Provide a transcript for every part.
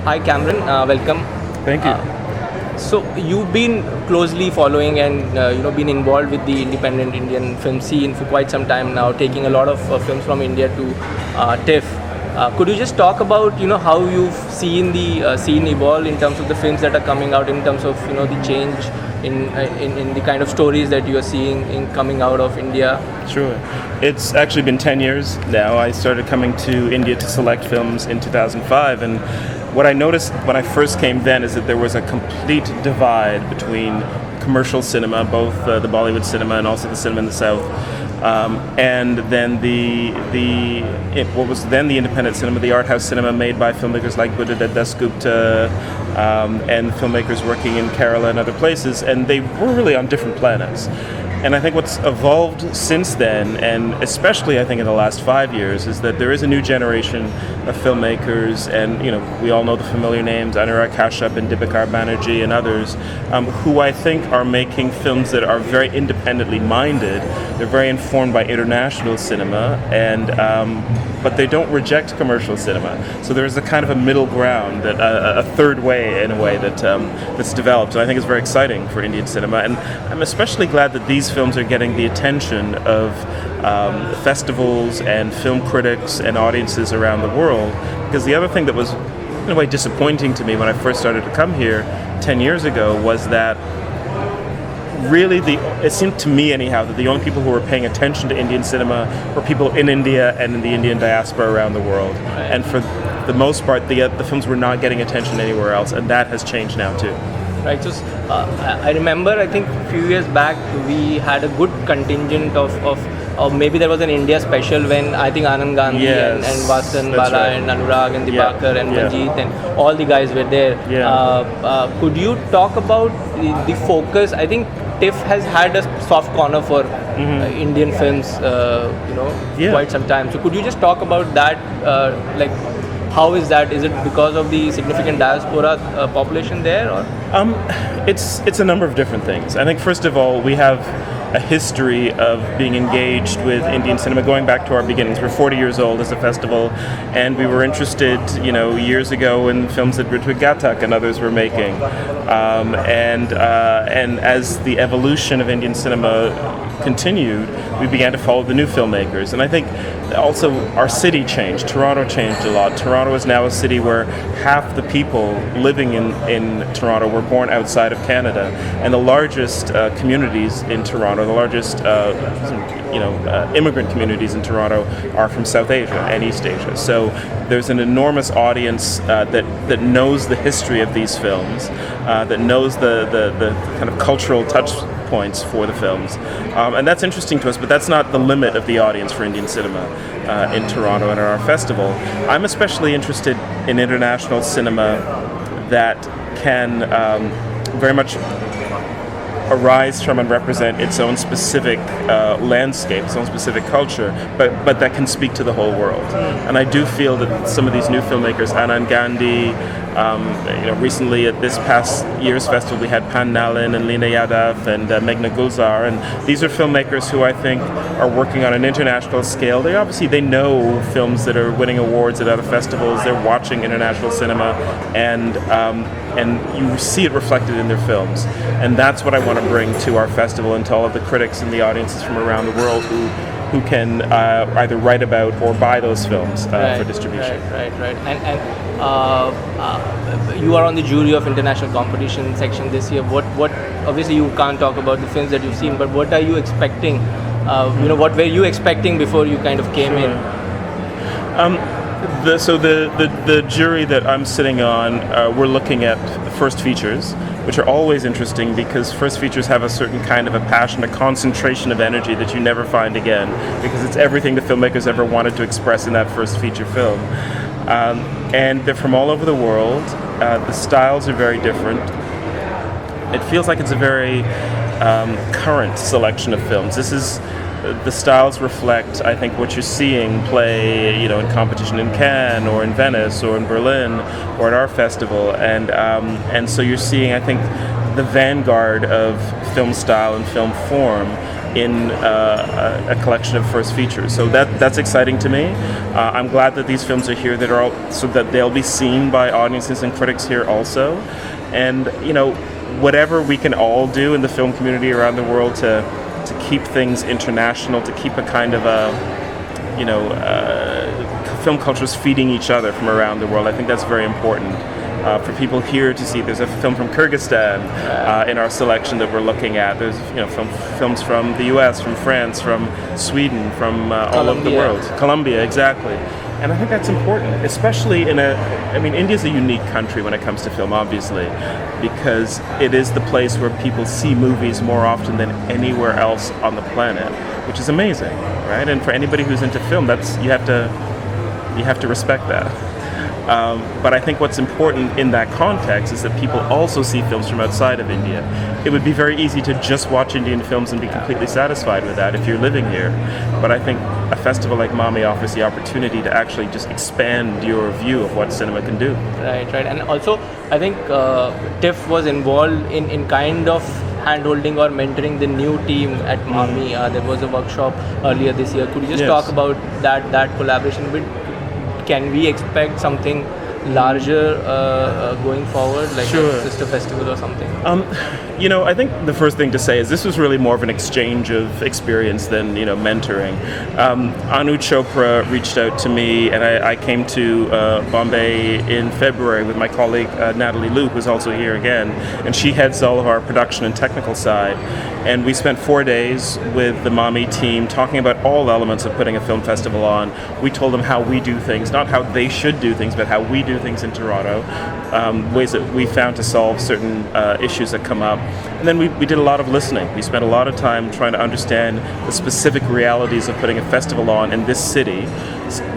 Hi Cameron, welcome. Thank you. So you've been closely following and been involved with the independent Indian film scene for quite some time now, taking a lot of films from India to TIFF. Could you just talk about how you've seen the scene evolve in terms of the films that are coming out, in terms of the change in the kind of stories that you are seeing in coming out of India? Sure. It's actually been 10 years now. I started coming to India to select films in 2005, and what I noticed when I first came then is that there was a complete divide between commercial cinema, both the Bollywood cinema and also the cinema in the South, and then what was then the independent cinema, the art house cinema made by filmmakers like Buddha Dasgupta and filmmakers working in Kerala and other places, and they were really on different planets. And I think what's evolved since then, and especially I think in the last 5 years, is that there is a new generation of filmmakers, and we all know the familiar names, Anurag Kashyap and Deepika Banerjee and others, who I think are making films that are very independently minded. They're very informed by international cinema, and but they don't reject commercial cinema. So there's a kind of a middle ground, that a third way in a way that's developed, and I think it's very exciting for Indian cinema. And I'm especially glad that these films are getting the attention of festivals and film critics and audiences around the world, because the other thing that was in a way disappointing to me when I first started to come here 10 years ago was that really it seemed to me anyhow that the only people who were paying attention to Indian cinema were people in India and in the Indian diaspora around the world. And for the most part, the films were not getting attention anywhere else, and that has changed now too. Right. So I remember, I think a few years back, we had a good contingent of maybe there was an India special when I think Anand Gandhi and Vasan Bala right. and Anurag and Dibakar and Yeah. Manjeet and all the guys were there. Yeah. Could you talk about the focus? I think TIFF has had a soft corner for Indian films, quite some time. So could you just talk about that? How is that? Is it because of the significant diaspora population there, or? It's a number of different things. I think first of all, we have a history of being engaged with Indian cinema going back to our beginnings. We're 40 years old as a festival, and we were interested, years ago in films that Ritwik Ghatak and others were making. And as the evolution of Indian cinema continued, we began to follow the new filmmakers. And I think also our city changed. Toronto changed a lot. Toronto is now a city where half the people living in Toronto were born outside of Canada, and the largest communities in Toronto, the largest immigrant communities in Toronto are from South Asia and East Asia. So there's an enormous audience that knows the history of these films, that knows the kind of cultural touch points for the films, and that's interesting to us, but that's not the limit of the audience for Indian cinema in Toronto and at our festival. I'm especially interested in international cinema that can very much arise from and represent its own specific landscape, its own specific culture, but that can speak to the whole world. And I do feel that some of these new filmmakers, Anand Gandhi, recently at this past year's festival we had Pan Nalin and Leena Yadav and Meghna Gulzar, and these are filmmakers who I think are working on an international scale. They know films that are winning awards at other festivals. They're watching international cinema, and you see it reflected in their films. And that's what I want to bring to our festival and to all of the critics and the audiences from around the world who can either write about or buy those films for distribution. Right. And you are on the jury of international competition section this year. What obviously you can't talk about the films that you've seen, but what are you expecting? What were you expecting before you kind of came in? The jury that I'm sitting on, we're looking at the first features, which are always interesting because first features have a certain kind of a passion, a concentration of energy that you never find again, because it's everything the filmmakers ever wanted to express in that first feature film. And they're from all over the world. The styles are very different. It feels like it's a very current selection of films. The styles reflect, I think, what you're seeing play, in competition in Cannes or in Venice or in Berlin or at our festival, and so you're seeing, I think, the vanguard of film style and film form in a collection of first features. So that's exciting to me. I'm glad that these films are here so that they'll be seen by audiences and critics here also. And whatever we can all do in the film community around the world to keep things international, to keep a kind of film cultures feeding each other from around the world. I think that's very important. For people here to see. There's a film from Kyrgyzstan in our selection that we're looking at. There's films from the US, from France, from Sweden, from all over the world. Colombia, exactly. And I think that's important, especially India's a unique country when it comes to film, obviously, because it is the place where people see movies more often than anywhere else on the planet, which is amazing, right? And for anybody who's into film, you have to respect that. But I think what's important in that context is that people also see films from outside of India. It would be very easy to just watch Indian films and be completely satisfied with that if you're living here. But I think a festival like MAMI offers the opportunity to actually just expand your view of what cinema can do. Right. And also, I think TIFF was involved in kind of hand-holding or mentoring the new team at MAMI. There was a workshop earlier this year. Could you just talk about that collaboration with? Can we expect something larger going forward, like a sister festival or something? I think the first thing to say is this was really more of an exchange of experience than mentoring. Anuj Chopra reached out to me, and I came to Bombay in February with my colleague Natalie Liu, who's also here again, and she heads all of our production and technical side. And we spent 4 days with the MAMI team talking about all elements of putting a film festival on. We told them how we do things, not how they should do things, but how we do things in Toronto, ways that we found to solve certain issues that come up. And then we did a lot of listening. We spent a lot of time trying to understand the specific realities of putting a festival on in this city.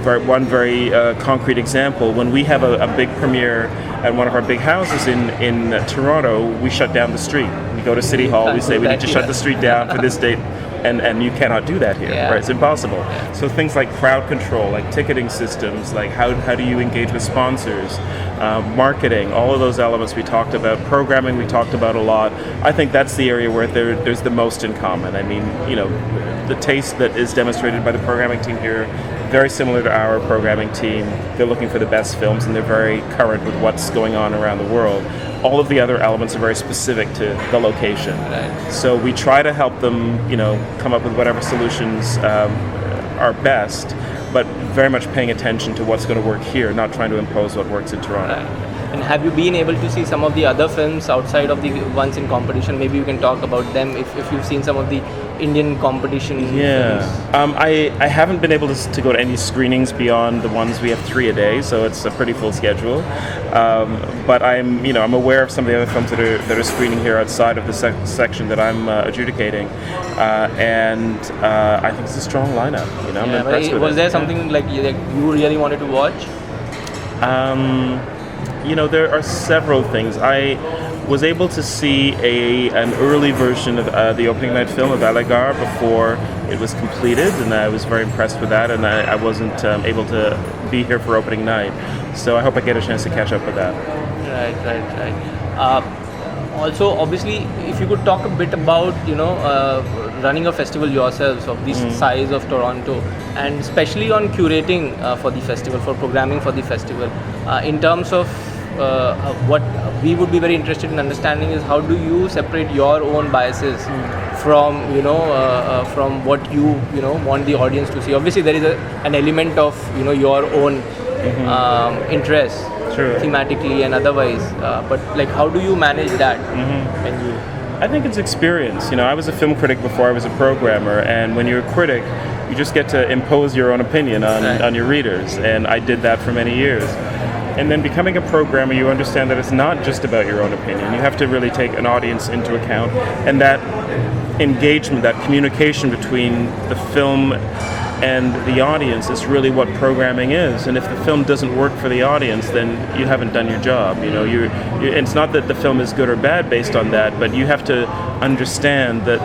One very concrete example, when we have a big premiere at one of our big houses in Toronto, we shut down the street. We go to City Hall, we say we need to shut the street down for this date, and you cannot do that here, right? It's impossible. So things like crowd control, like ticketing systems, like how do you engage with sponsors, marketing, all of those elements we talked about, programming we talked about a lot. I think that's the area where there's the most in common. I mean, the taste that is demonstrated by the programming team here, very similar to our programming team. They're looking for the best films and they're very current with what's going on around the world. All of the other elements are very specific to the location. Right. So we try to help them, come up with whatever solutions are best, but very much paying attention to what's going to work here, not trying to impose what works in Toronto. Right. And have you been able to see some of the other films outside of the ones in competition? Maybe you can talk about them if you've seen some of the Indian competition films. I haven't been able to go to any screenings beyond the ones we have 3 a day, so it's a pretty full schedule. But I'm aware of some of the other films that are screening here outside of the section that I'm adjudicating, and I think it's a strong lineup. I'm impressed with it. Was there something like you really wanted to watch? There are several things. I was able to see an early version of the opening night film of Aligarh before it was completed, and I was very impressed with that, and I wasn't able to be here for opening night. So I hope I get a chance to catch up with that. Right. Also, obviously, if you could talk a bit about, running a festival yourselves of this size of Toronto, and especially on curating for the festival, for programming for the festival, in terms of what we would be very interested in understanding is how do you separate your own biases from from what you want the audience to see. Obviously there is an element of your own interests, thematically and otherwise, but like how do you manage that? I think it's experience. I was a film critic before I was a programmer, and when you're a critic you just get to impose your own opinion on your readers, and I did that for many years. And then becoming a programmer, you understand that it's not just about your own opinion. You have to really take an audience into account, and that engagement, that communication between the film and the audience is really what programming is. And if the film doesn't work for the audience, then you haven't done your job. It's not that the film is good or bad based on that, but you have to understand that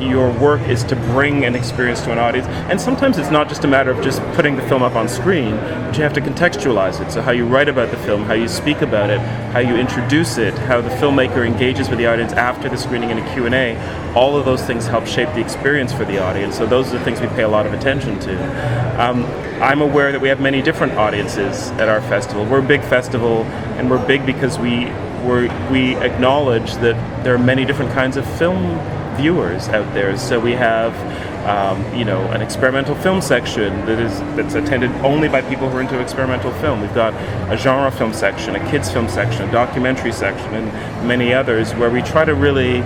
your work is to bring an experience to an audience. And sometimes it's not just a matter of just putting the film up on screen, but you have to contextualize it. So how you write about the film, how you speak about it, how you introduce it, how the filmmaker engages with the audience after the screening in a Q&A, all of those things help shape the experience for the audience. So those are the things we pay a lot of attention to. I'm aware that we have many different audiences at our festival. We're a big festival, and we're big because we acknowledge that there are many different kinds of film viewers out there. So we have, an experimental film section that's attended only by people who are into experimental film. We've got a genre film section, a kids film section, a documentary section, and many others where we try to really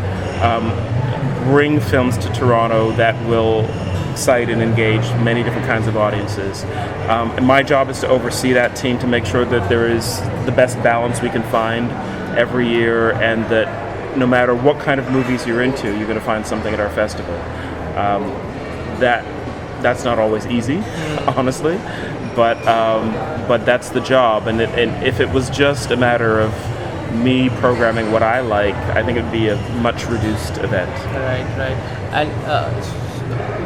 bring films to Toronto that will excite and engage many different kinds of audiences. And my job is to oversee that team to make sure that there is the best balance we can find every year, and that no matter what kind of movies you're into, you're going to find something at our festival. That's not always easy, honestly, but that's the job. And if it was just a matter of me programming what I like, I think it'd be a much reduced event. Right. And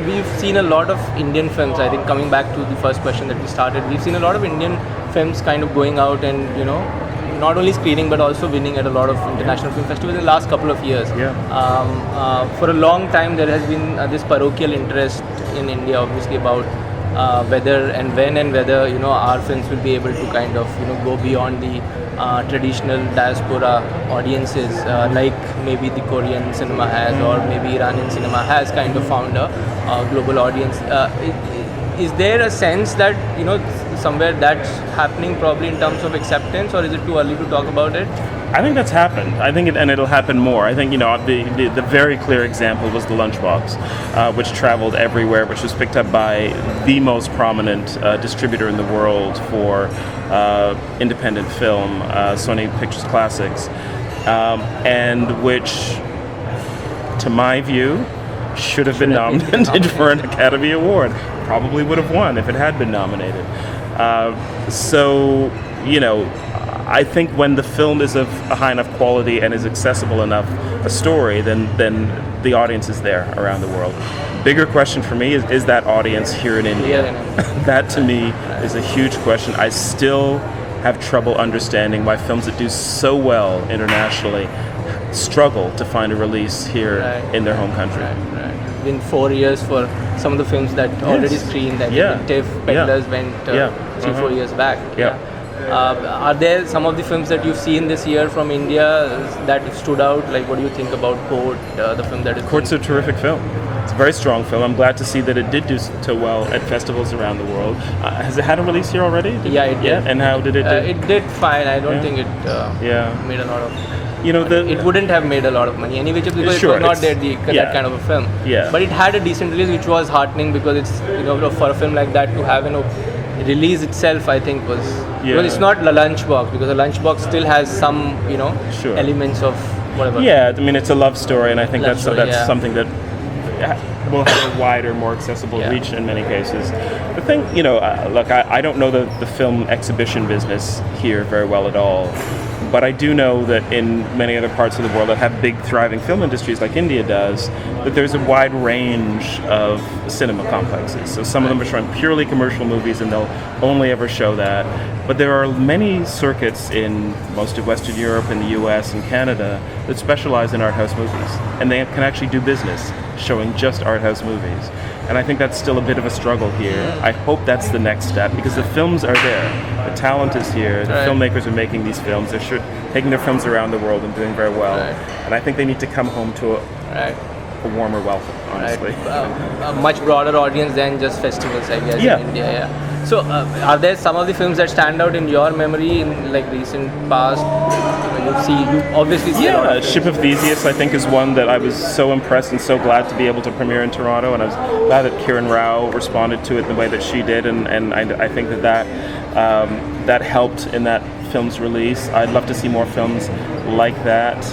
we've seen a lot of Indian films. I think coming back to the first question that we started, we've seen a lot of Indian films kind of going out and not only screening but also winning at a lot of international film festivals in the last couple of years. For a long time there has been this parochial interest in India, obviously, about whether and when and whether our films will be able to kind of go beyond the traditional diaspora audiences, like maybe the Korean cinema has, or maybe Iranian cinema has kind of found a global audience. Is there a sense that somewhere that's happening probably in terms of acceptance, or is it too early to talk about it? I think that's happened. I think and it'll happen more. I think the very clear example was the Lunchbox, which traveled everywhere, which was picked up by the most prominent distributor in the world for independent film, Sony Pictures Classics, and which, to my view, should have been nominated for an Academy Award. Probably would have won if it had been nominated. I think when the film is of a high enough quality and is accessible enough a story, then the audience is there around the world. Bigger question for me is that audience here in India? That to me is a huge question. I still have trouble understanding why films that do so well internationally struggle to find a release here in their home country. Right. Been 4 years for some of the films that already screened. I think TIFF, Peddlers went 3-4 years back. Are there some of the films that you've seen this year from India that stood out? Like, what do you think about Court, the film that is... Court's a terrific film. It's a very strong film. I'm glad to see that it did do so well at festivals around the world. Has it had a release here already? Yeah, it did. And how did it do? It did fine. I don't think it made a lot of... it wouldn't have made a lot of money anyway, because it was not that kind of a film. But it had a decent release, which was heartening, because it's for a film like that to have release itself, I think was because it's not the Lunchbox, because the Lunchbox still has some elements of whatever. Yeah, I mean it's a love story, and I think that's something that will have a wider, more accessible reach in many cases. The thing, look, I don't know the film exhibition business here very well at all. But I do know that in many other parts of the world that have big, thriving film industries like India does, that there's a wide range of cinema complexes. So some of them are showing purely commercial movies and they'll only ever show that. But there are many circuits in most of Western Europe and the US and Canada that specialize in art house movies. And they can actually do business showing just art house movies. And I think that's still a bit of a struggle here. I hope that's the next step, because the films are there. The talent is here. The filmmakers are making these films. They're taking their films around the world and doing very well. And I think they need to come home to a warmer welcome, honestly. A much broader audience than just festivals, I guess, in India. So, are there some of the films that stand out in your memory in like recent past? You obviously see a lot of Ship of Theseus, I think, is one that I was so impressed and so glad to be able to premiere in Toronto, and I was glad that Kiran Rao responded to it in the way that she did, and I think that helped in that film's release. I'd love to see more films like that.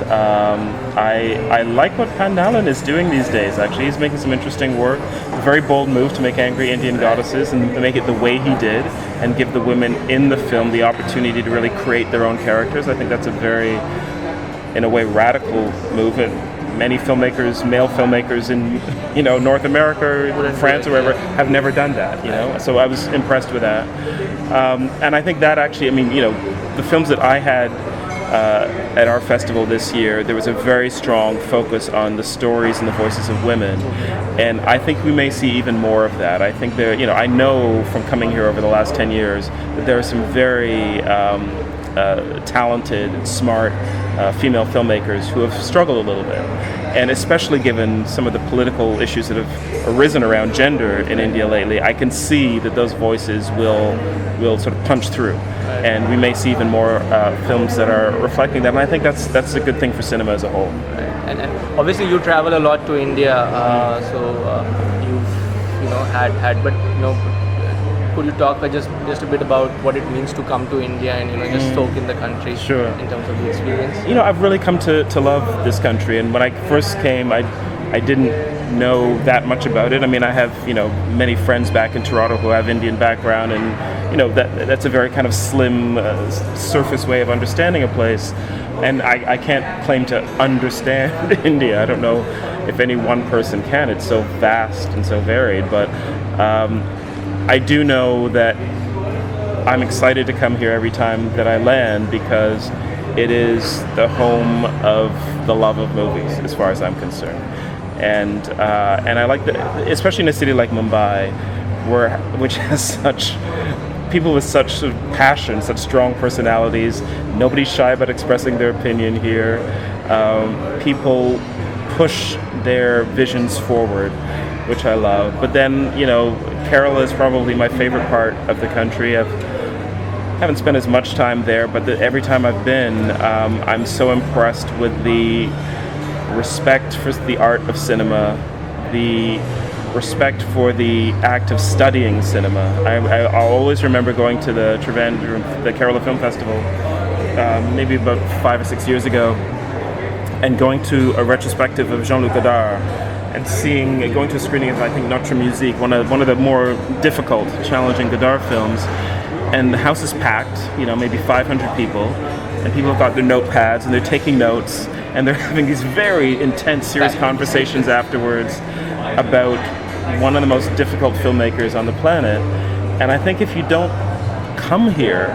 I like what Pandalan is doing these days, actually. He's making some interesting work. A very bold move to make angry Indian goddesses and make it the way he did, and give the women in the film the opportunity to really create their own characters. I think that's a very, in a way, radical move. many filmmakers, male filmmakers in North America, or France, or wherever, have never done that. So I was impressed with that, and I think that actually, the films that I had at our festival this year, there was a very strong focus on the stories and the voices of women, and I think we may see even more of that. I think I know from coming here over the last 10 years that there are some very talented, smart female filmmakers who have struggled a little bit, and especially given some of the political issues that have arisen around gender in India lately, I can see that those voices will sort of punch through, and we may see even more films that are reflecting that. And I think that's a good thing for cinema as a whole. And obviously you travel a lot to India, so you've had, but could you talk just a bit about what it means to come to India and just soak in the country? Sure. In terms of the experience? I've really come to love this country, and when I first came, I didn't know that much about it. I have many friends back in Toronto who have Indian background, and that's a very kind of slim surface way of understanding a place, and I can't claim to understand India. I don't know if any one person can. It's so vast and so varied, but I do know that I'm excited to come here every time that I land, because it is the home of the love of movies, as far as I'm concerned. And I like that, especially in a city like Mumbai, which has such people with such sort of passion, such strong personalities. Nobody's shy about expressing their opinion here. People push their visions forward, which I love. But then, Kerala is probably my favorite part of the country. I haven't spent as much time there, but every time I've been, I'm so impressed with the respect for the art of cinema, the respect for the act of studying cinema. I'll always remember going to the Kerala Film Festival, maybe about 5 or 6 years ago, and going to a retrospective of Jean-Luc Godard, and going to a screening of, I think, Notre Musique, one of the more difficult, challenging Godard films, and the house is packed, maybe 500 people, and people have got their notepads and they're taking notes, and they're having these very intense, serious conversations afterwards about one of the most difficult filmmakers on the planet. And I think if you don't come here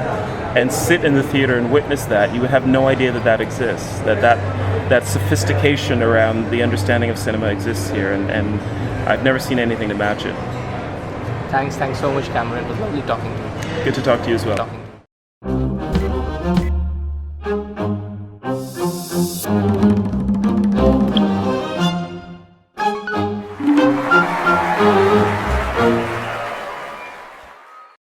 and sit in the theater and witness that, you would have no idea that exists, that sophistication around the understanding of cinema exists here, and I've never seen anything to match it. Thanks so much, Cameron. It was lovely talking to you. Good to talk to you as well.